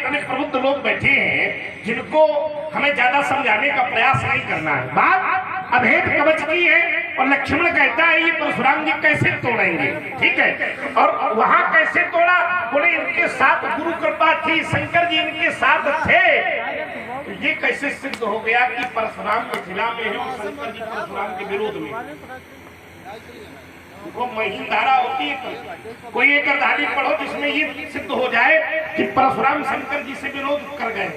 इतने प्रबुद्ध लोग बैठे हैं जिनको हमें ज्यादा समझाने का प्रयास नहीं करना है। बात अभेद कवच की है और लक्ष्मण कहता है ये परशुराम जी कैसे तोड़ेंगे, ठीक है। और वहां कैसे तोड़ा, बोले इनके साथ गुरु कृपा थी, शंकर जी इनके साथ थे। तो ये कैसे सिद्ध हो गया कि परशुराम मिथिला में है और शंकर जी परशुराम के विरोध में। वो महीन धारा होती है, कोई एक धारी पढ़ो जिसमें ये सिद्ध हो जाए कि परशुराम शंकर जी से विरोध कर गए,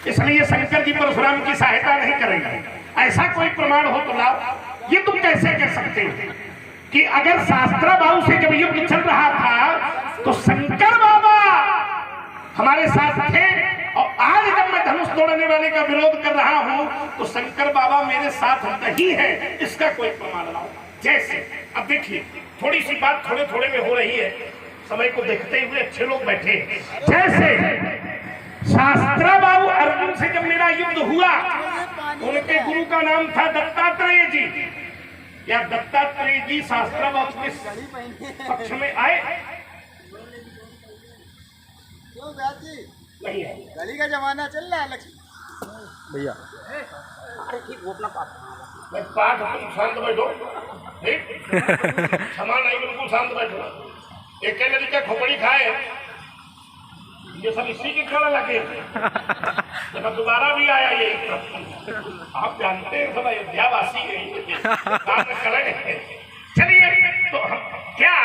इसलिए शंकर जी परशुराम की सहायता नहीं करेंगे। ऐसा कोई प्रमाण हो तो लाओ। ये तुम कैसे कह सकते हो कि अगर शास्त्रा बाबू से जब युद्ध चल रहा था तो शंकर बाबा हमारे साथ थे, और आज जब मैं धनुष तोड़ने वाले का विरोध कर रहा हूं तो शंकर बाबा मेरे साथ नहीं है, इसका कोई प्रमाण लाओ। जैसे अब देखिए, थोड़ी सी बात थोड़े थोड़े में हो रही है, समय को देखते हुए अच्छे लोग बैठे। जैसे शास्त्रा बाबू अर्जुन से जब मेरा युद्ध हुआ, उनके गुरु का नाम था दत्तात्रेय जी, या दत्तात्रेय जी शास्त्रा बाबू के पक्ष में आए? क्यों नहीं है, गली का जमाना चल रहा है लक्ष्मी भैया। ठीक वो अपना पाठ तुम शांत बैठो, क्षमा नहीं, बिल्कुल शांत बैठो। एक नदी का खोपड़ी खाए, ये सब इसी के कारण लगे। जब दोबारा भी आया ये, आप जानते हैं सब अयोध्यावासी चलिए, तो क्या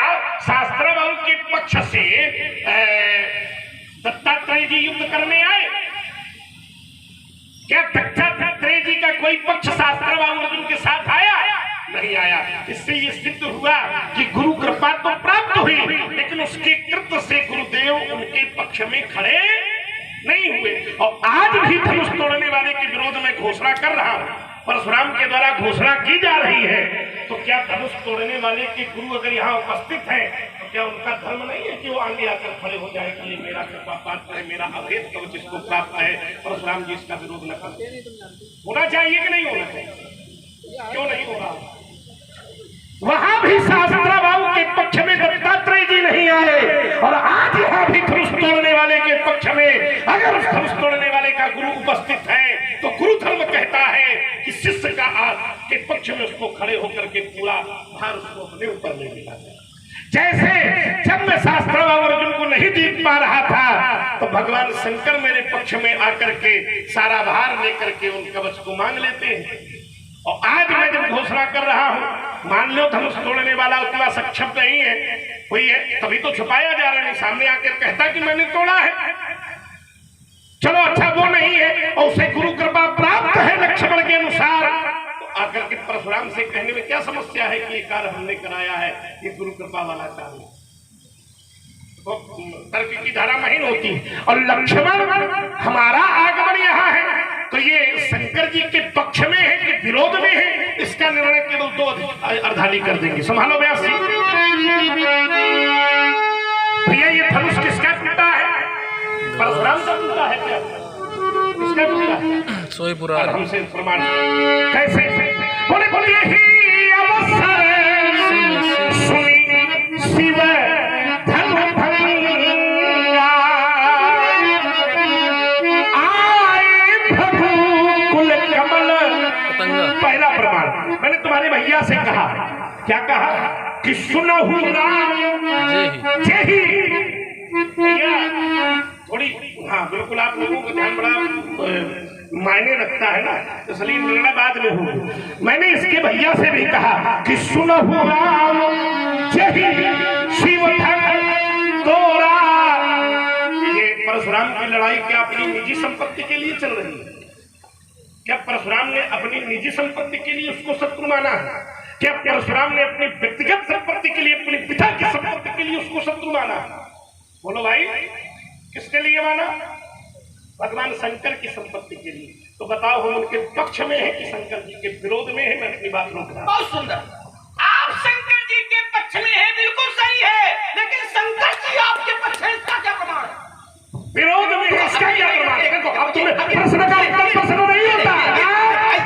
शास्त्र बाबू के पक्ष से दत्तात्रेय जी युद्ध करने आए? क्या दत्तात्रेय जी का कोई पक्ष शास्त्र बाबू अर्जुन के साथ आया? नहीं आया। इससे ये सिद्ध हुआ कि गुरु कृपा तो प्राप्त हुई, लेकिन उसके कृत्य से गुरुदेव उनके पक्ष में खड़े नहीं हुए। और आज भी धनुष तोड़ने वाले के विरोध में घोषणा कर रहा हूं, परशुराम के द्वारा घोषणा की जा रही है। तो क्या धनुष तोड़ने वाले के गुरु अगर यहाँ उपस्थित हैं तो क्या उनका धर्म नहीं है कि वो आगे आकर खड़े हो जाए कि मेरा कृपा पात्र है, मेरा अभेद कवच जिसको प्राप्त है, परशुराम जी इसका विरोध न करें? होना चाहिए कि नहीं होना चाहिए? क्यों नहीं होगा? वहां भी शास्त्रा बाबू के पक्ष में दत्तात्रेय जी नहीं आए, और आज यहाँ भी धनुष तोड़ने वाले के पक्ष में अगर उस धनुष तोड़ने वाले का गुरु उपस्थित है तो गुरु धर्म कहता है कि शिष्य का के पक्ष में उसको खड़े होकर के पूरा भार उसको अपने ऊपर ले लेना है। जैसे जब मैं शास्त्र बाबू अर्जुन को नहीं जीत पा रहा था तो भगवान शंकर मेरे पक्ष में आकर के सारा भार लेकर के उन कवच को मांग लेते हैं। और आज मैं जब घोषणा कर रहा हूं, मान लो धनुष तोड़ने वाला उतना सक्षम नहीं है, कोई है तभी तो छुपाया जा रहा है, सामने आकर कहता कि मैंने तोड़ा है। चलो अच्छा वो नहीं है और उसे गुरु कृपा प्राप्त है लक्ष्मण के अनुसार, तो आकर के परशुराम से कहने में क्या समस्या है कि ये कार्य हमने कराया है, ये गुरु कृपा वाला कार्य। तो तर्क की धारा महीन होती है। और लक्ष्मण हमारा आगमन यहाँ है तो ये शंकर जी के पक्ष में है कि विरोध में है, इसका निर्णय केवल दो अर्धाली कर देंगे। संभालो व्यासी भैया, ये धनुष किसका टूटा है? परशुराम का टूटा है क्या? किसका टूटा है? सोईपुरा हमसे प्रमाण कैसे? बोले बोले ही अवसर सुनी शिव धनु भंगा, आए प्रभु कुल कमल। पहला प्रमाण मैंने तुम्हारे भैया से कहा, क्या कहा? कि सुनहु राम जय भैया। थोड़ी हाँ बिल्कुल, आप लोगों का ध्यान बड़ा मायने रखता है ना, इसलिए निर्णय बाद में हो। मैंने इसके भैया से भी कहा कि सुनहु राम जय शिव तोरा। ये परशुराम की लड़ाई क्या अपनी निजी संपत्ति के लिए चल रही है? क्या परशुराम ने अपनी निजी संपत्ति के लिए उसको शत्रु माना है? क्या परशुराम ने अपनी व्यक्तिगत संपत्ति के लिए, अपने पिता की संपत्ति के लिए उसको शत्रु माना? बोलो भाई, किसके लिए माना? भगवान शंकर की संपत्ति के लिए। तो बताओ हम उनके पक्ष में है कि शंकर जी के विरोध में है? मैं अपनी बात रोक रहा हूं। बहुत सुंदर, आप शंकर जी के पक्ष में है, बिल्कुल सही है, लेकिन शंकर जी आपके पक्ष है, इसका क्या प्रमाण है? विरोध में है, इसका क्या प्रमाण है? अब तुम्हें प्रश्न का उत्तर प्रश्न नहीं होता है,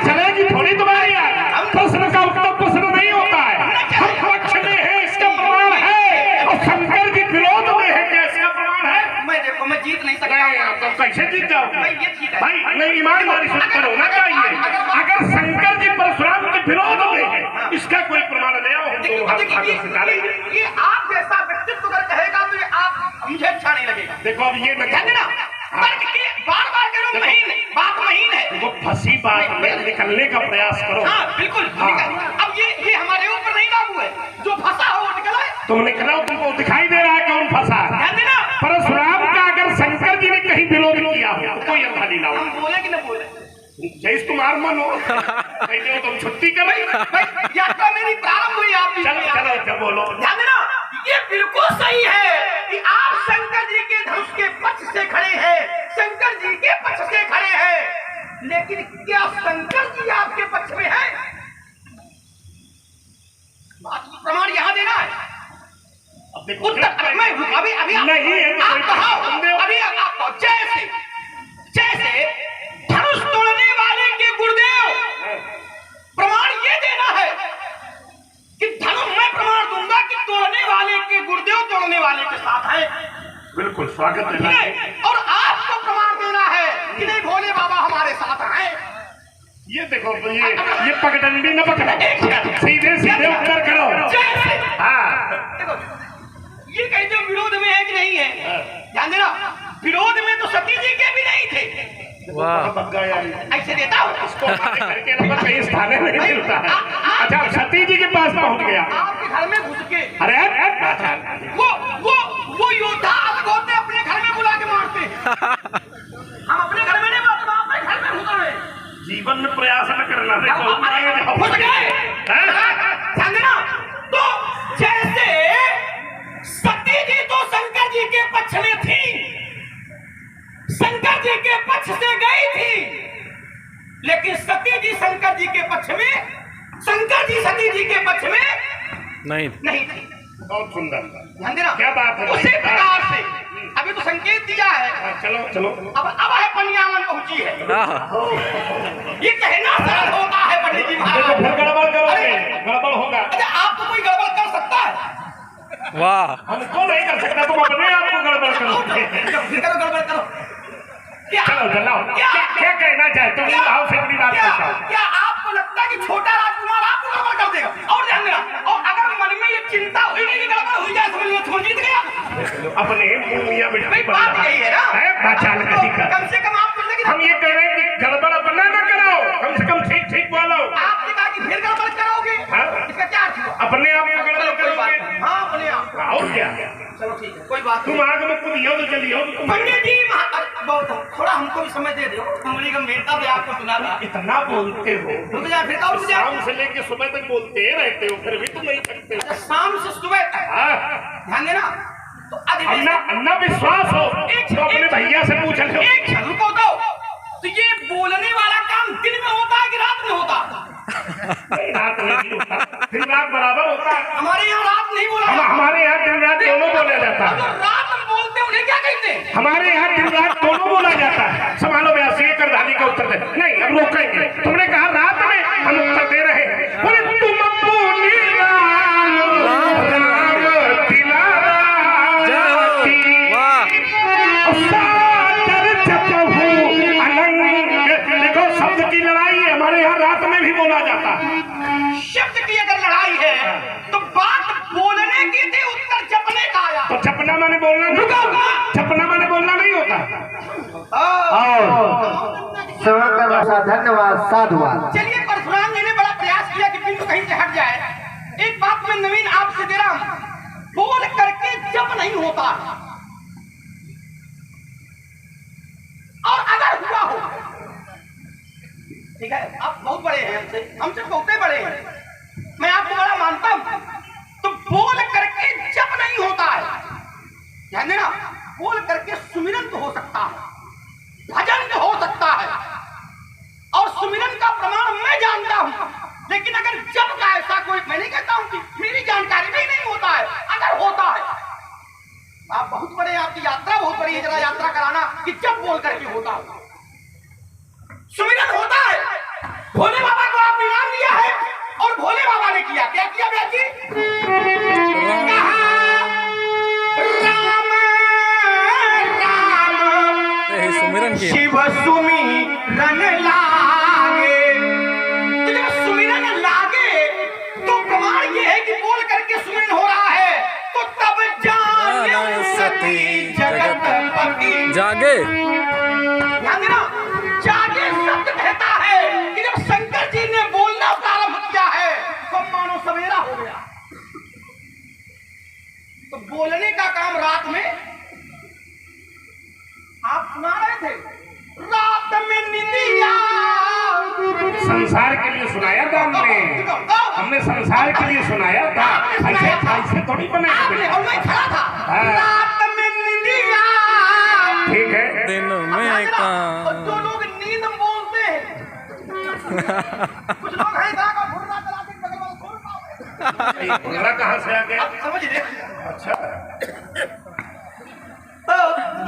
चलेगी थोड़ी तुम्हारी यार, प्रश्न का उत्तर प्रश्न नहीं होता है। हम पक्ष में है, इसका प्रमाण है, और शंकर जी विरोध में है, क्या इसका प्रमाण है? मैं देखो, मैं जीत नहीं सकता। तो कैसे जीत जाओ भाई ये ठीक है। भाई? नहीं, ईमानदारी से उत्तर होना चाहिए। अगर शंकर जी परशुराम के विरोध में है, इसका कोई प्रमाण ले आओ, हम तो हाथ ठाकुर से डालेंगे। ये आप जैसा व्यक्तित्व अगर कहेगा तो ये आप मुझे अच्छा नहीं लगेगा। देखो अब ये ध्यान देना, तर्क के बार-बार करो, महीन बात महीन है। वो फंसी बात में निकलने का प्रयास करो। हाँ बिल्कुल। अब ये हमारे ऊपर नहीं लागू है, जो फंसा हो वो निकला है। तुम निकलो, तुमको दिखाई दे रहा है कौन फंसा है? ध्यान देना, परशुराम का अगर शंकर जी ने कहीं विरोध किया हो तो कोई अंधा नहीं लाओ। हम बोले कि न बोले, जैस तुम्हार मन हो कहते हो तुम छुट्टी कर भाई यात्रा मेरी प्रारंभ हुई, आप भी चलो चलो जब बोलो। ध्यान देना, ये बिल्कुल सही है कि आप शंकर जी के धनुष के पक्ष से खड़े हैं, शंकर जी के पक्ष से खड़े हैं, लेकिन क्या शंकर जी आपके पक्ष में है? प्रमाण यहाँ देना है। अब देखो उत्तर मैं अभी अभी नहीं है तो आप कहो, अभी आप जैसे जैसे धनुष तोड़ने वाले के गुरुदेव प्रमाण ये देना है कि धनुष मैं प्रमाण दूंगा कि तोड़ने वाले के गुरुदेव तोड़ने वाले के साथ है। बिल्कुल स्वागत ठीक है। है? और आपको प्रमाण देना है कि नहीं भोले बाबा हमारे साथ हैं। ये देखो ये पगडंडी न पकड़ो, सीधे सीधे उत्तर करो। जैसे हाँ देखो, ये कहते हो विरोध में है कि नहीं है? ध्यान देना, विरोध में तो सती जी के भी नहीं थे। ऐसे देता हूँ इसको हमारे घर के नंबर कहीं स्थान नहीं मिलता है। अच्छा सती जी के पास पहुंच गया, आपके घर में घुस के अरे वो योद्धा अलग होते अपने घर में बुला के मारते हैं। हम अपने घर में नहीं मारते, हम अपने घर में घुस रहे हैं। जीवन में प्रयास न करना। देखो घुस गए। ध्यान देना, तो जैसे सती जी तो शंकर जी के पक्ष में थी, शंकर जी के पक्ष से गई थी, लेकिन सती जी शंकर जी के पक्ष में, शंकर जी सती जी के पक्ष में नहीं थी। बहुत सुंदर, ध्यान देना, क्या बात है। उसी प्रकार से अभी तो संकेत दिया है। चलो चलो अब है पनियावन पहुंची है। ये कहना सरल होता है पंडित जी महाराज। देखो फिर गड़बड़ करोगे, गड़बड़ होगा। अच्छा आपको कोई गड़बड़ कर सकता है? वाह, हमको नहीं कर सकता, तुम अपने आप को गड़बड़ करोगे। करो गड़बड़ करो। चलो चलाओ, क्या कहना चाहते हो? भाव से बड़ी बात करता हूँ। क्या आपको लगता है कि छोटा राजकुमार आपको गड़बड़ कर देगा? और ध्यान देना, और अगर मन में ये चिंता हुई कि गड़बड़ हुई जाए, समझ जीत गया। अपने मुंह भाई बात यही है ना, पहचान कम से कम आप हम ये कह रहे हैं कि गड़बड़ अपना न करो, कम से कम ठीक ठीक बोलो। आपने कहा कि फिर गड़बड़ कराओगे, इसका क्या अर्थ हुआ? अपने आप को गड़बड़ करोगे। हाँ अपने आप। और क्या, चलो ठीक है, कोई बात तुम आग में कूदियो तो चलियो। पंडित जी बहुत थोड़ा हमको भी समझ दे दो, हमारी गंभीरता भी आपको सुना था। इतना बोलते हो, रुक जा, फिर कब रुक जा? शाम से लेके सुबह तक बोलते रहते हो, फिर भी तुम नहीं थकते हो। शाम से सुबह तक ध्यान देना। तो अन्ना विश्वास हो तो अपने भैया से पूछ लो। एक क्षण रुको तो ये बोलने वाला काम दिन में होता है कि रात में होता? रात नहीं होता, दिन रात बराबर होता है। हमारे यहाँ रात नहीं बोला, हमारे यहाँ दिन रात दोनों बोला जाता है। रात में बोलते उन्हें क्या कहते हैं? हमारे यहाँ दिन रात दोनों बोला जाता है। संभालो व्यास, ये करधानी का उत्तर दे। नहीं अब रोकेंगे, तुमने कहा रात में, हम उत्तर दे रहे हैं। देखो शब्द की लड़ाई है, हमारे यहाँ रात में भी बोला जाता है। शब्द की अगर लड़ाई है तो बात बोलने की थी, उत्तर जपने का आया। तो जपना माने बोलना नहीं होता, जपना माने बोलना नहीं होता। धन्यवाद साधुवाद। चलिए, परशुराम जी ने बड़ा प्रयास किया कि बिंदु कहीं से हट जाए। एक बात मैं नवीन आपसे दे रहा हूं, बोल करके जप नहीं होता, और अगर हुआ हो, ठीक है, आप बहुत बड़े हैं हमसे बहुत बड़े हैं, मैं आपको बड़ा मानता हूं, तो बोल करके जप नहीं होता है। ध्यान देना, बोल करके सुमिरन तो हो सकता है, भजन तो हो सकता है, और सुमिरन का प्रमाण मैं जानता हूं, लेकिन अगर जप का ऐसा कोई, मैं नहीं कहता हूं कि मेरी जानकारी में नहीं होता है, अगर होता है, आप बहुत बड़े, आपकी यात्रा बहुत बड़ी है, जरा यात्रा कराना कि जब बोल करके होता है, सुमिरन होता है। भोले बाबा को आपने नाम लिया है, और भोले बाबा ने किया, क्या किया भैया जी? राम राम देखिए शिव सुमिरन लागे। तो जब सुमिरन लागे तो प्रमाण ये है कि बोल करके सुमिरन हो रहा है, तो तब जागे सती जगतपति। जागे ध्यान देना, जागे सत्य कहता है कि जब शंकर जी ने बोलना प्रारंभ किया है तो मानो सवेरा हो गया। तो बोलने का काम रात में आप सुना रहे थे, रात में निंदिया। संसार के लिए सुनाया था हमने संसार के लिए सुनाया था, ऐसे थोड़ी बनाया। और मैं खड़ा था, रात में निंदिया। ठीक है, दिन में काम। जो लोग नींद बोलते हैं, कुछ लोग हैं का घुर्रा चला के बगल वाला छोड़ पाओगे। घुर्रा कहाँ से आ गया? आप समझ रहे? अच्छा, तो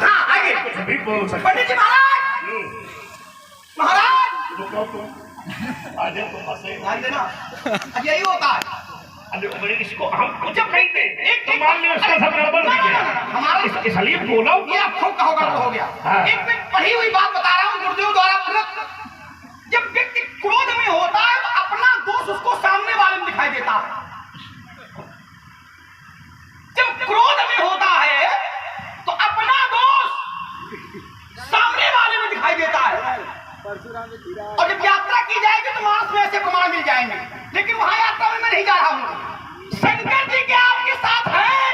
हाँ आगे कुछ भी बोल सकते। पंडित जी महाराज, महाराज रुको तुम, आज तुम फंसे। ध्यान देना, यही होता है। अरे बड़े इसको हम कुछ नहीं दे, एक तो मान लिया उसका सब गड़बड़ हो गया। हमारा इसलिए बोला ये आप खूब कहोगा तो हो गया। हाँ। एक मैं पढ़ी हुई बात बता रहा हूँ गुरुदेव द्वारा पूरक। जब व्यक्ति क्रोध में होता है तो अपना दोष उसको सामने वाले में दिखाई देता है। जब क्रोध में होता है तो अपना दोष सामने वाले में दिखाई देता है। और जब यात्रा की जाएगी तो मानस में ऐसे प्रमाण मिल जाएंगे, लेकिन वहां यात्रा में मैं नहीं जा रहा हूं। शंकर जी के आपके साथ हैं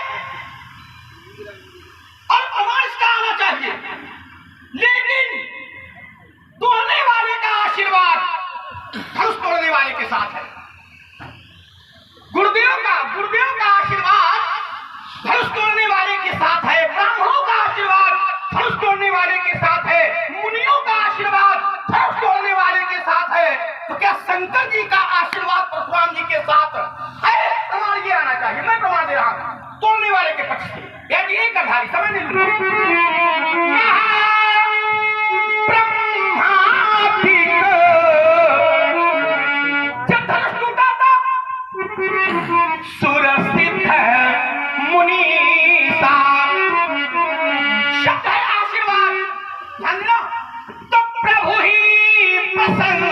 और प्रमाण इसका आना चाहिए, लेकिन तोड़ने वाले का आशीर्वाद धनुष तोड़ने वाले के साथ है। गुरुदेव का आशीर्वाद धनुष तोड़ने वाले के साथ है। ब्राह्मणों का आशीर्वाद धनुष तोड़ने वाले के साथ है। मुनियों का आशीर्वाद धनुष तोड़ने वाले के साथ है। तो क्या शंकर जी का आशीर्वाद परशुराम जी के साथ है? प्रमाण ये आना चाहिए। मैं प्रमाण दे रहा हूं तोड़ने वाले के पक्ष से। यानी एक आधारी समझ नहीं जब धनुष टूटा था सुरसिद्ध है मुनीसा, शब्द है आशीर्वाद। ध्यान देना, तो प्रभु ही प्रसन्न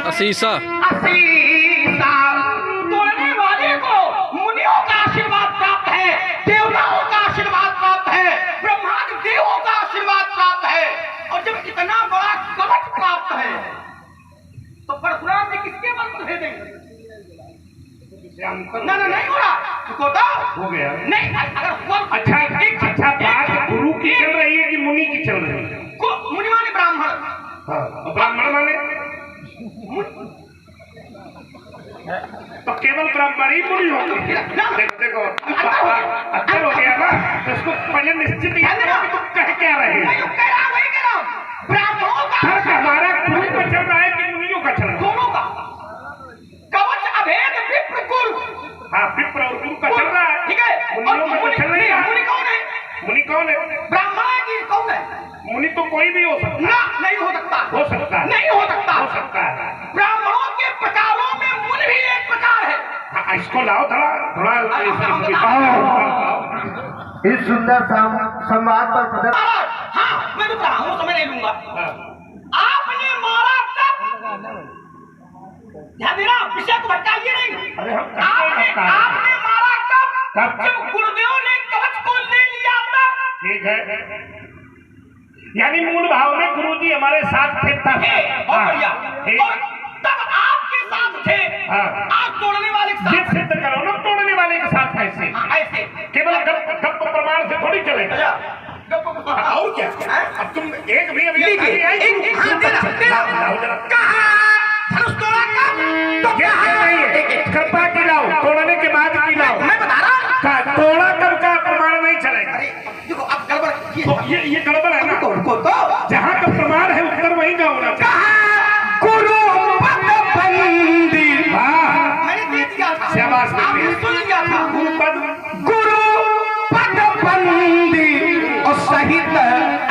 असीसा असीसा। तोड़ने वाले को मुनियों का आशीर्वाद प्राप्त है, देवताओं का आशीर्वाद प्राप्त है, ब्रह्मांड देवों का आशीर्वाद प्राप्त है। और जब इतना बड़ा कवच प्राप्त है तो परशुराम जी किसके बल पर भेजेंगे? ना नहीं हो रहा तो हो गया नहीं। अगर हुआ अच्छा बात गुरु की चल रही है कि मुनि की चल रही है? मुनि माने ब्राह्मण। हाँ, ब्राह्मण माने तो केवल ब्राह्मण ही मुनि होते हैं। देखो अंतर हो गया ना, तो उसको पहले निश्चित ही तुम कह क्या रहे हैं? ब्राह्मणों का हमारा गुरु का चल रहा है कि मुनियों का चल रहा है? दोनों का कवच अभेद विप्र गुरु। हाँ, विप्र और गुरु का चल रहा है, ठीक है। मुनियों का तो चल रही है। मुनि कौन है? मुनि कौन है? ब्राह्मण है कि कौन है? मुनि तो कोई भी हो सकता ना, नहीं हो सकता। हो सकता है, नहीं हो सकता। हो सकता है। ब्राह्मणों के प्रकारों में मुनि भी एक प्रकार है। हाँ, इसको लाओ थोड़ा इस सुंदर संवाद पर प्रदर्शन। हाँ, मैं रुक रहा हूँ, समय नहीं लूंगा। आपने मारा तब, ध्यान देना, विषय को भटकाइए नहीं। अरे हम आपने मारा तब जब गुरुदेव ने कवच को ले लिया तब। ठीक है, यानी मूल भाव में गुरुजी हमारे साथ थे तब। बहुत बढ़िया। और तब आपके साथ थे। आप तोड़ने वाले के ये साथ सिद्ध करो ना, तोड़ने वाले के साथ कैसे? ऐसे केवल गप प्रमाण से थोड़ी चलेगा। और क्या? अब तुम एक भी अभी धनुष तोड़ा कब? तो नहीं है, कृपा की लाओ, तोड़ने के बाद की लाओ। मैं बता रहा हूँ, तोड़ा कब का प्रमाण नहीं चलेगा। देखो अब गड़बड़ तो ये गड़बड़ है ना। तो जहाँ का प्रमाण है उत्तर वहीं का होना चाहिए। गुरु पद बंदी। मैंने दे दिया था, शाबाश आपने सुन लिया था। गुरु पद बंदी और सहित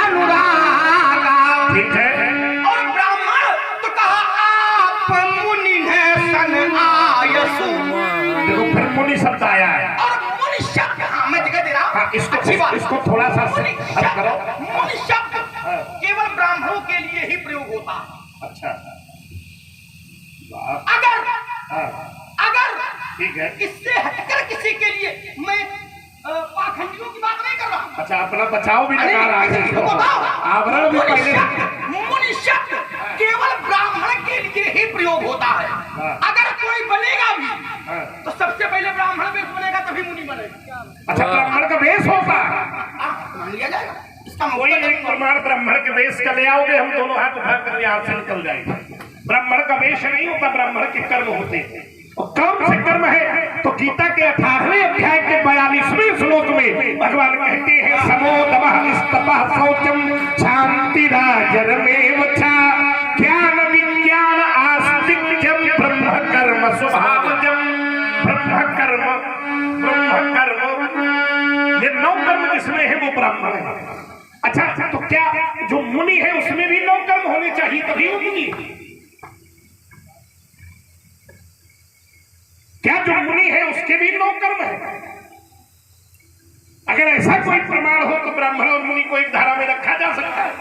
अनुरागा। ठीक है। और ब्राह्मण तो कहा आप मुनि हैं सन आयसु। देखो फिर मुनि शब्द आया है। और मुनि शब्द, हाँ मैं जगह दे रहा हूँ। हाँ, इसको थोड़ा सा करो। हाँ। केवल ब्राह्मणों के लिए ही प्रयोग होता है। अच्छा, वाह, अगर हाँ, अगर ठीक है। इससे हटकर किसी के लिए, मैं पाखंडियों की बात नहीं कर रहा। अच्छा, अपना बचाव भी लगा रहा है, बताओ, आवरण भी पहले। मुनि शब्द केवल ब्राह्मण के लिए ही प्रयोग होता है। हाँ। अगर कोई बनेगा भी हाँ। तो सबसे पहले ब्राह्मण वेश बनेगा, तभी मुनि बनेगा। अच्छा, ब्राह्मण का वेश होता है। मान लिया जाएगा। इसका कोई एक प्रमाण ब्राह्मण के वेश का ले आओगे, हम दोनों हाथ उठाकर यहाँ से निकल जाएंगे। ब्राह्मण का वेश नहीं होता, ब्राह्मण के कर्म होते हैं। और कौन से कर्म है? तो गीता के 18वें अध्याय के 42वें श्लोक में भगवान कहते हैं, समोदमः निस्तपः शौचम क्षान्तिराजरमेव च ज्ञान विज्ञान आस्तिक्यम ब्रह्म कर्म स्वभावजम। ब्रह्म कर्म ये 9 कर्म जिसमें है वो ब्राह्मण है। अच्छा, तो क्या जो मुनि है उसमें भी 9 कर्म होने चाहिए, तभी वो मुनि है? क्या जो मुनि है उसके भी 9 कर्म है? अगर ऐसा कोई प्रमाण हो तो ब्राह्मण और मुनि को एक धारा में रखा जा सकता है।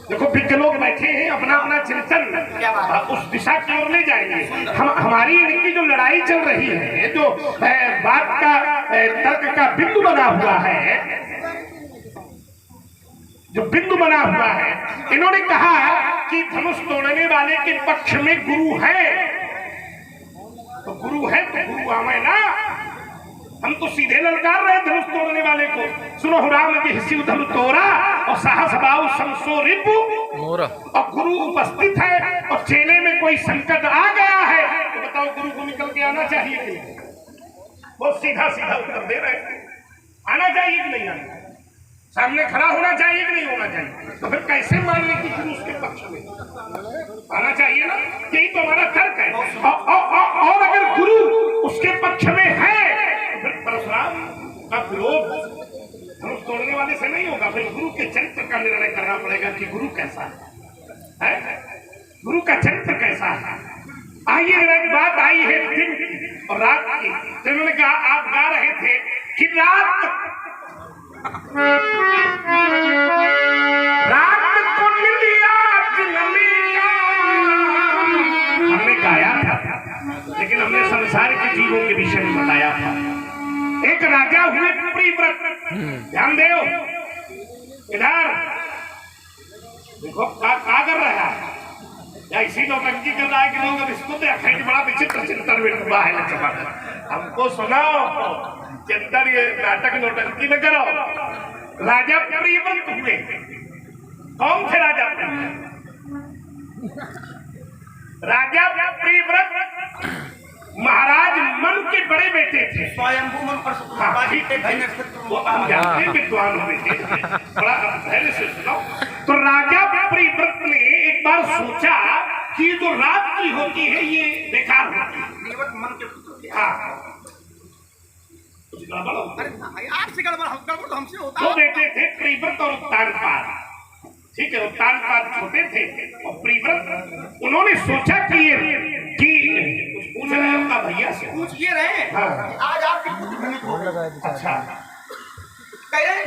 देखो, विज्ञ लोग बैठे हैं, अपना अपना चिंतन उस दिशा की ओर ले जाएंगे। हमारी इनकी जो लड़ाई चल रही है, जो बात का तर्क का बिंदु बना हुआ है, जो बिंदु बना हुआ है, इन्होंने कहा कि धनुष तोड़ने वाले के पक्ष में गुरु है। तो गुरु है तो गुरु आवे ना। हम तो सीधे ललकार रहे धनुष तोड़ने वाले को। सुनो, राम जी शिव धनु तोड़ा और साहस बाहु समसो रिपु। और गुरु उपस्थित है और चेले में कोई संकट आ गया है, तो बताओ गुरु को निकल के आना चाहिए कि नहीं? वो सीधा सीधा उत्तर दे रहे हैं, आना चाहिए कि नहीं आना चाहिए? सामने खड़ा होना चाहिए कि नहीं होना चाहिए? तो फिर कैसे मान लें कि गुरु उसके पक्ष में आना चाहिए ना? यही तो हमारा तर्क है। और अगर गुरु उसके पक्ष में है तो फिर परशुराम का विरोध धनुष तोड़ने वाले से नहीं होगा। फिर गुरु के चरित्र का निर्णय करना पड़ेगा कि गुरु कैसा है, गुरु का चरित्र कैसा है। आइए, एक बात आई है दिन की और रात की। तो उन्होंने कहा, आप गा रहे थे कि रात को मिलिया जिलमिया, हमने गाया था, लेकिन हमने संसार के जीवों के विषय में बताया था। एक राजा हुए प्रिव्रत, ध्यान दो इधर देखो, क्या कर रहा है? या इसी नौटंकी कर रहा है कि लोग अब इसको देखें? बड़ा विचित्र चिंतन में डूबा है जमाना। हमको सुनाओ चिंतन, ये नाटक नौटंकी न करो। राजा प्रिव्रत हुए। कौन थे राजा प्रिव्रत? राजा प्रिव्रत महाराज मनु के बड़े बेटे थे। स्वयंभू मन पर वो हम जानते विद्वान हुए थे, बड़ा धैर्य से सुनो। तो राजा प्रिव्रत ने एक बार सोचा कि जो रात्रि होती है ये बेकार होती है। मन के हाँ, आपसे गड़बड़ तो हमसे होता है। दो बेटे थे, प्रिव्रत और उत्तानपाद। ठीक है, उत्तानपाद छोटे थे और प्रिव्रत, उन्होंने सोचा कि पूछ रहे हो का भैया से पूछ ये रहे। हाँ। आज आप अच्छा, कह रहे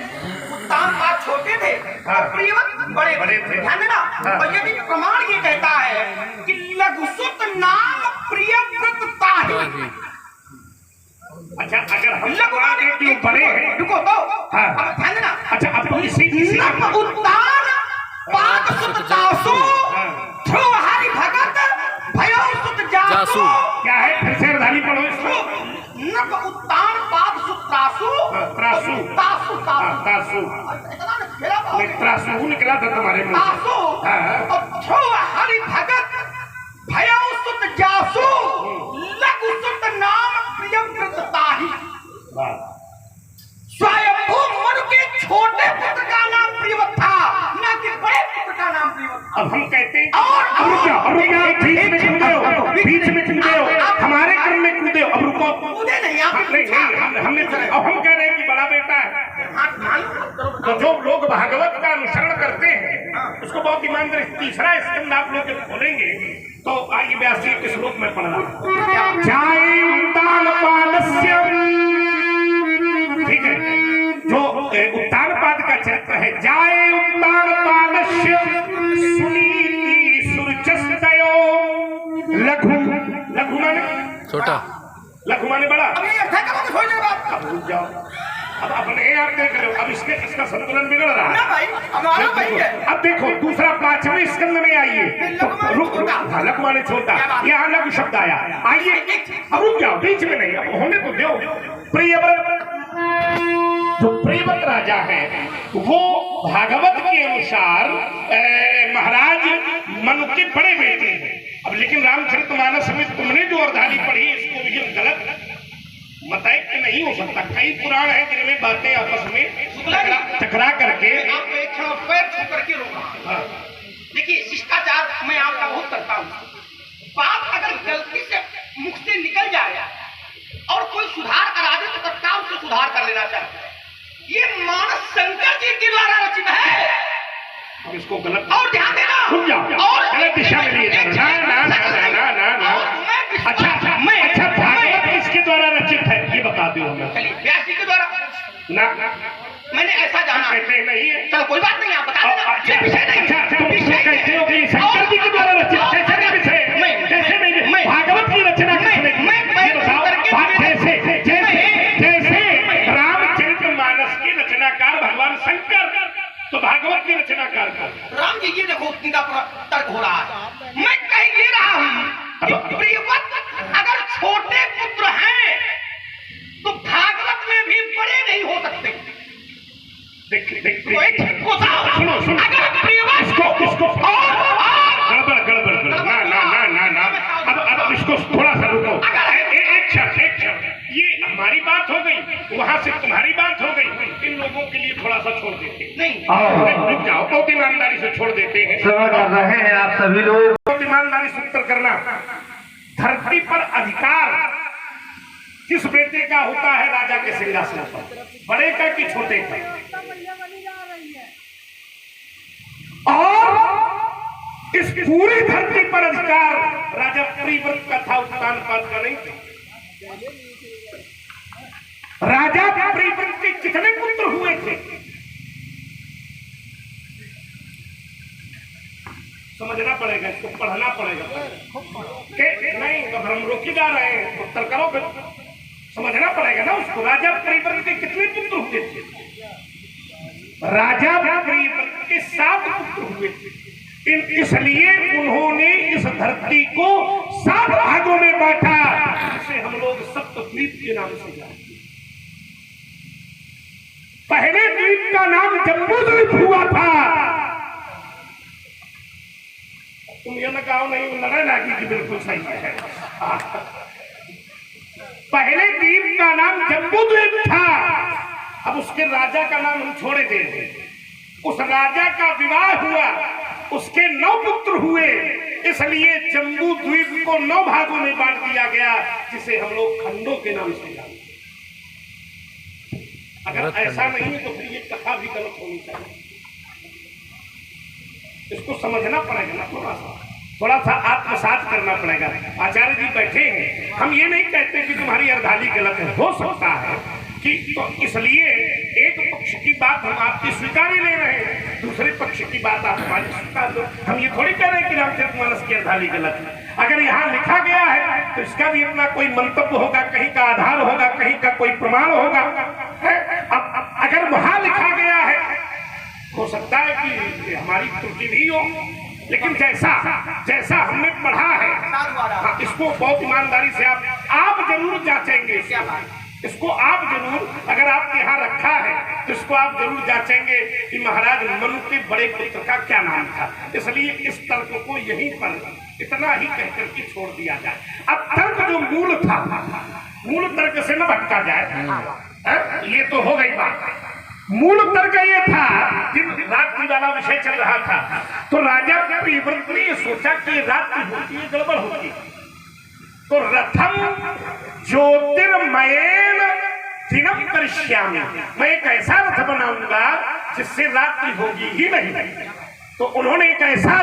उत्तानपाद छोटे थे हाँ। और प्रिव्रत बड़े थे। ध्यान देना। हाँ। और यदि प्रमाण ये कहता है कि लघुसुत नाम प्रियव्रत ताहि। अच्छा, अगर हम लघु बड़े हैं, रुको तो हाँ। अब ध्यान देना। अच्छा, अब इसी उत्तान पाद सुत जासु ध्रुव हरि भगत भयो सुत जासु। क्या है? फिर से रानी पढ़ो इसको। नक उत्तान पाद सुत त्रासु त्रासु तासु तासु इतना न खेला नहीं, त्रासु निकला था तुम्हारे मुंह से। तासु हाँ। और ध्रुव हरि भगत भयो सुत जासु लघु सुत नाम प्रियव्रत ताहि। स्वयंभू मनु के छोटे पुत्र का नाम प्रियव्रत था, न कि बड़े पुत्र का नाम प्रियव्रत था। अब हम कहते हैं अब बीच में कूदे हो, हमारे क्रम में कूदे हो। अब रुको, कूदे नहीं आप। नहीं, हमने अब हम कह रहे हैं कि बड़ा बेटा है। तो जो लोग भागवत का अनुसरण करते हैं उसको बहुत ईमानदारी। तीसरा स्कंद आप लोग जब खोलेंगे तो आइए 82 के श्लोक में पढ़ना। जाए उत्तानपादस्य, ठीक है, जो उत्तानपाद का चरित्र है, जाए उत्तानपाद छोटा। लघु माने बड़ा। अब ये अर्थ है करोगे थोड़ी देर बाद। अब रुक जाओ, अब अपने आप देख रहे हो, अब इसका संतुलन बिगड़ रहा ना है। भाई हमारा भाई है। अब देखो दूसरा 5वें स्कंद में आइए, रुक हाँ, लघु माने छोटा, यहाँ लघु शब्द आया। आइए अब रुक जाओ, बीच में नहीं, अब होने तो दो। प्रियव्रत, जो प्रियव्रत राजा है वो भागवत के अनुसार महाराज मनु के बड़े बेटे हैं। अब लेकिन रामचरितमानस में तुमने जो अर्धाली पढ़ी इसको भी गलत बताए कि नहीं हो सकता। कई पुराण है जिनमें बातें आपस में टकरा करके। आपको एक क्षण पैर छू करके रोका। देखिए शिष्टाचार मैं आपका बहुत करता हूँ। बात अगर गलती से मुख से निकल जाए और कोई सुधार करा दे तो तत्काल उससे सुधार कर लेना चाहिए। ये मानस शंकर जी के द्वारा रचित है। अब इसको गलत और ध्यान देना, रुक जाओ, और गलत दिशा में लिए जा रहे हैं। ना अच्छा भागवत किसके द्वारा रचित है ये बता दो हमें। चलिए व्यास जी के द्वारा। ना मैंने ऐसा जाना कहते नहीं है। चलो कोई बात नहीं, आप बता देना। ये विषय नहीं। तुम कहते हो कि शंकर जी के द्वारा रचित, कैसे नहीं विषय, कैसे नहीं भागवत की रचना किसने की ये बताओ। जैसे रामचरितमानस के रचनाकार भगवान शंकर, तो भागवत की रचनाकार राम जी। ये देखो इनका तर्क हो रहा है। मैं कह ये रहा हूँ कि प्रियव्रत अगर छोटे पुत्र हैं तो भागवत में भी बड़े नहीं हो सकते। सुनो अगर प्रियव्रत इसको गड़बड़ ना अब इसको थोड़ा सा रुको। एक क्षण, ये हमारी बात हो गई, वहां से तुम्हारी बात हो गई, इन लोगों के लिए थोड़ा सा छोड़ देते नहीं। रुक जाओ, बहुत ईमानदारी से छोड़ देते हैं। समझ रहे हैं आप सभी लोग। बहुत ईमानदारी से उत्तर करना। धरती पर अधिकार किस बेटे का होता है राजा के सिंहासन पर, बड़े का कि छोटे का? और इस पूरी धरती पर अधिकार राजा प्रियव्रत का था, उत्तान पाद का नहीं था। राजा प्रियव्रत के कितने पुत्र हुए थे समझना पड़ेगा, इसको पढ़ना पड़ेगा। नहीं तो हम रोकी जा रहे हैं, उत्तर करो फिर। समझना पड़ेगा ना उसको। राजा प्रियव्रत के कितने पुत्र हुए थे? राजा प्रियव्रत के 7 पुत्र हुए थे। इसलिए उन्होंने इस धरती को 7 भागों में बांटा, जिसे हम लोग सप्तद्वीप के नाम से जानते हैं। पहले द्वीप का नाम जम्बूद्वीप हुआ था। तुम ये लगाओ नहीं, लगा लागी कि बिल्कुल सही है। पहले द्वीप का नाम जम्बूद्वीप था। अब उसके राजा का नाम हम छोड़े दे। उस राजा का विवाह हुआ, उसके 9 पुत्र हुए, इसलिए जम्बू द्वीप को 9 भागों में बांट दिया गया, जिसे हम लोग खंडों के नाम से जानते हैं। अगर ऐसा नहीं है तो फिर ये कथा भी गलत होनी चाहिए। इसको समझना पड़ेगा ना, थोड़ा सा आत्मसात करना पड़ेगा। आचार्य जी बैठे हैं, हम ये नहीं कहते कि तुम्हारी अर्धाली गलत है, हो सकता है कि तो इसलिए एक पक्ष की बात हम आपकी स्वीकार ही ले रहे हैं, दूसरे पक्ष की बात आप हमारी स्वीकार दो। हम ये थोड़ी कह रहे हैं कि रामचरितमानस की अर्धाली गलत है। अगर यहाँ लिखा गया है तो इसका भी अपना कोई मंतव्य होगा, कहीं का आधार होगा, कहीं का कोई प्रमाण होगा। अब अगर वहां लिखा गया है, हो सकता है कि हमारी त्रुटि नहीं हो, लेकिन जैसा हमने पढ़ा है, हाँ, इसको बहुत ईमानदारी से आप जरूर जांचेंगे। इसको आप जरूर, अगर आपके यहाँ रखा है तो इसको आप जरूर जांचेंगे कि महाराज मनु के बड़े पुत्र का क्या नाम था। इसलिए इस तर्क को यहीं पर इतना ही कहकर के छोड़ दिया जाए। अब तर्क जो मूल था, मूल तर्क से न भटका जाए। ये तो हो गई बात। मूल तर्क ये था, दिन रात्रि वाला विषय चल रहा था, तो राजा प्रियव्रत ने सोचा कि रात्रि होती है, गड़बड़ होती है, तो रथम ज्योतिर्मयेन दिनम करिष्यामि, मैं एक ऐसा रथ बनाऊंगा जिससे रात्रि होगी ही नहीं। तो उन्होंने एक ऐसा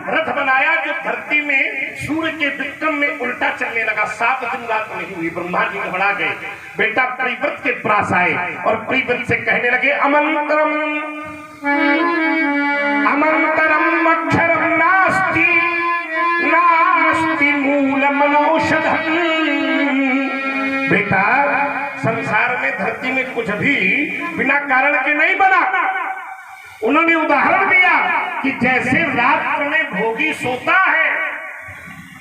रथ बनाया जो धरती में सूर्य के विक्रम में उल्टा चलने लगा। 7 दिन रात नहीं हुई, ब्रह्मा जी घबरा गए। बेटा प्रियव्रत के पास आए और प्रियव्रत से कहने लगे, अमंतरम अमंतरम अक्षरम नास्ति नास्ति मूलम औषधम बेटा संसार में धरती में कुछ भी बिना कारण के नहीं बना। उन्होंने उदाहरण दिया कि जैसे रात में भोगी सोता है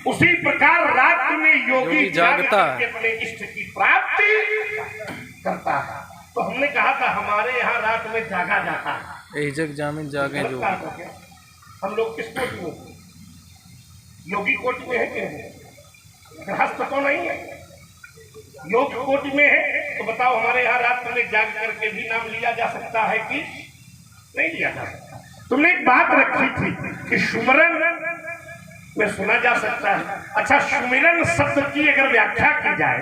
उसी प्रकार रात में योगी जागता है, अपने इष्ट की प्राप्ति करता है। तो हमने कहा था हमारे यहाँ रात में जागा जाता है। जग जामिन जागे जो हम लोग किस कोटि में? योगी कोटि में है कि गृहस्थ तो नहीं है, योग कोटि में है। तो बताओ हमारे यहाँ रात में जाग करके भी नाम लिया जा सकता है कि नहीं लिया जा सकता? तुमने एक बात रखी थी कि सुमिरन में सुना जा सकता है। अच्छा, सुमिरन शब्द की अगर व्याख्या की जाए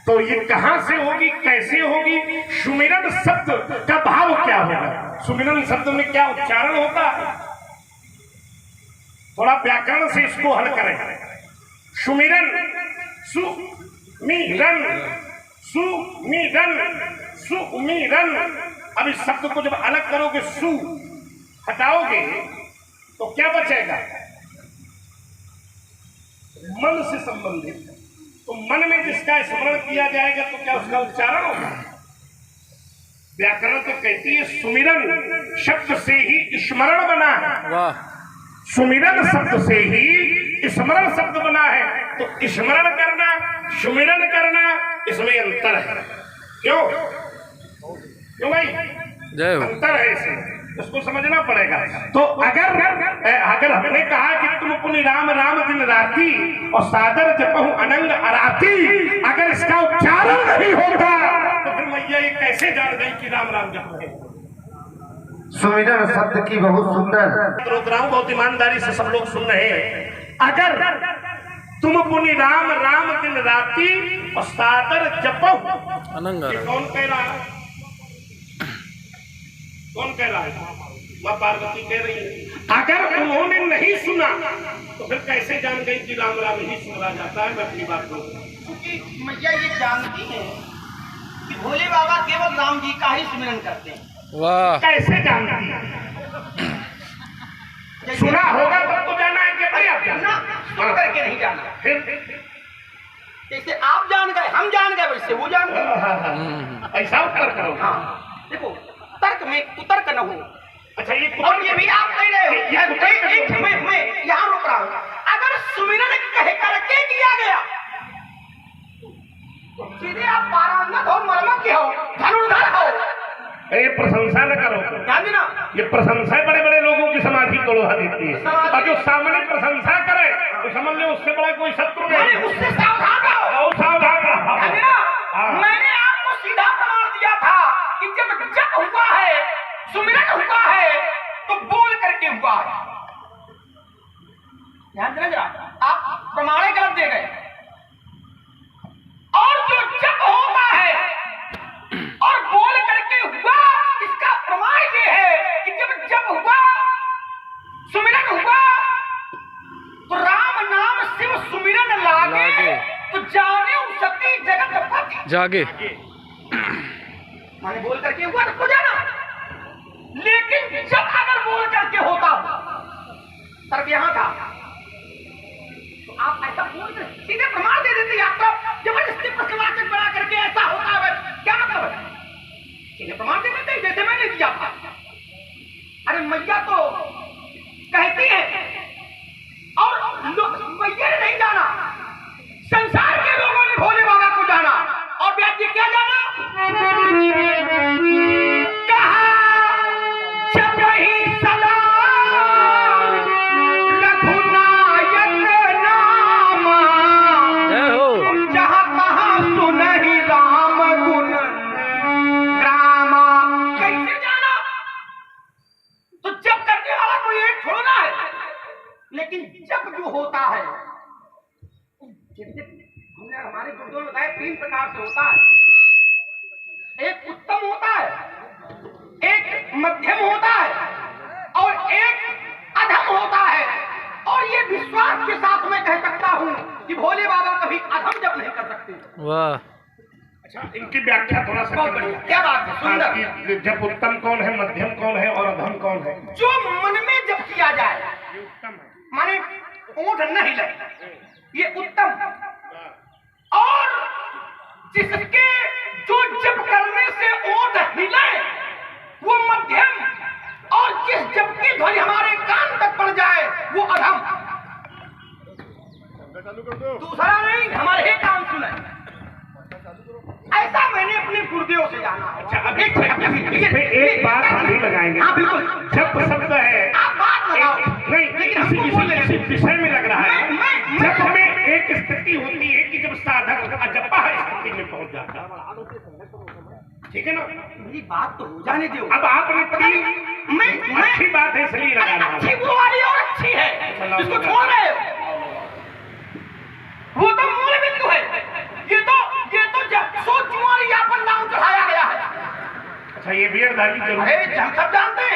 तो ये कहां से होगी, कैसे होगी? सुमिरन शब्द का भाव क्या होगा? सुमिरन शब्द में क्या उच्चारण होता है? थोड़ा व्याकरण से इसको हल करें। सुमिरन, सुमिरन, सुमिरन, सुमिरन। अब इस शब्द को जब अलग करोगे, सु हटाओगे तो क्या बचेगा? मन से संबंधित। तो मन में जिसका स्मरण किया जाएगा तो क्या उसका उच्चारण होगा? व्याकरण तो कहती है सुमिरन शब्द से ही स्मरण बना है। वाह, सुमिरन शब्द से ही स्मरण शब्द बना है। तो स्मरण करना, सुमिरन करना, इसमें अंतर है। क्यों भाई? जय हो। अंतर है इसमें, इसको समझना पड़ेगा। तो अगर हमने कहा कि तुम पुनि राम राम दिन राती और सादर जपहु अनंग अराती, अगर इसका उच्चारण नहीं होता तो फिर मैया ये कैसे जान गई कि राम राम जप रहे? सुमिरन शब्द की बहुत सुंदर रुद्राम बहुत ईमानदारी से सब लोग सुन रहे हैं। अगर तुम पुनि राम राम दिन राती और सादर जपहु, अनंग कौन कह रहा है? कौन कह रहा है? माँ पार्वती कह रही है। अगर उन्होंने नहीं सुना तो फिर कैसे जान गई कि राम राम ही सुना जाता है? मैं अपनी बात कहूँ, क्योंकि मैया ये जानती है कि भोले बाबा केवल राम जी का ही स्मरण करते हैं। वाह, कैसे जानती है? सुना होगा तब तो जाना है कि भाई आप ना जाना सुन करके नहीं जाना। फिर जैसे आप जान गए, हम जान गए, वैसे वो जान गए। ऐसा उत्तर करो। हाँ, देखो तर्क में कुतर्क न हो। अच्छा, ये और ये भी आप कह रहे हो, मैं यहाँ रुक रहा हूँ। अगर सुमिरन कह करके किया गया तो सीधे आप पारंगत हो, मर्मज्ञ हो, धनुर्धर हो। ये प्रशंसा न करो। ध्यान देना, ये प्रशंसा बड़े बड़े लोगों की समाधि तोड़ा देती है। और जो सामने प्रशंसा करे तो समझ लो उससे बड़ा कोई शत्रु नहीं। उससे सावधान रहो। सावधान ध्यान देना, मैंने आपको सीधा प्रमाण दिया था कि जब जप हुआ है, सुमिरन हुआ है, तो बोल करके हुआ है। ध्यान देना जरा, आप प्रमाण गलत दे गए। और जो जप होता है और बोल करके हुआ, इसका प्रमाण ये है कि जब जप हुआ, सुमिरन हुआ, तो राम नाम शिव सुमिरन लागे तो जाने सती जगत पति जागे। माने बोल करके हुआ तो जाना। लेकिन जब अगर बोल करके होता तब यहां था तो आप ऐसा बोल कर सीधे प्रमाण दे देते। आप तो जबरदस्ती प्रश्नवाचक बना करके ऐसा होता है, क्या मतलब है? सीधे प्रमाण दे देते जैसे मैंने दिया था। अरे मैया तो कहती है, और लोग मैया ने नहीं जाना, संसार के लोगों ने भोले बाबा को जाना। और व्यास जी क्या जाना? कहा जब ही सदा रघुनायक नामा, जहाँ तहाँ सुनहि राम गुण ग्रामा। कैसे जाना? तो जब करने वाला कोई एक छोड़ना है, लेकिन जब जो होता है, हमने हमारे गुरुओं ने बताया 3 प्रकार से होता है। एक उत्तम होता है, एक मध्यम होता है और एक अधम होता है। और ये विश्वास के साथ मैं कह सकता हूँ कि भोले बाबा कभी अधम जब नहीं कर सकते। वाह, अच्छा, इनकी व्याख्या थोड़ा सा बहुत बढ़िया, क्या बात है, सुंदर। जब उत्तम कौन है, मध्यम कौन है और अधम कौन है? जो मन में जब किया जाए, ये उत्तम है। माने ऊँट नहीं लगे, ये उत्तम। और जिसके जो जप करने से ओठ हिले वो मध्यम, और जिस जप की ध्वनि हमारे कान तक पड़ जाए वो अधम। दूसरा नहीं, हमारे ही कान सुने। ऐसा मैंने अपने गुरुदेव से जाना। अच्छा, अभी एक बात हम भी लगाएंगे। हाँ बिल्कुल, जब शब्द है आप बात लगाओ। नहीं, लेकिन इसी विषय में लग रहा है। मैं जब हमें एक स्थिति होती है कि जब साधक अजपा स्थिति में पहुंच जाता है, ठीक है ना? मेरी बात तो हो जाने दो। अब आपने तीन मैं अच्छी बात है इसलिए लगा रहा हूं। अच्छी वो वाली और अच्छी है, इसको छोड़ रहे हो। वो तो मूल बिंदु है, ये तो सोच चुमारी यहाँ पर नाम चढ़ाया गया है। अच्छा, ये वीरधारी जरूर अरे हम सब जानते हैं।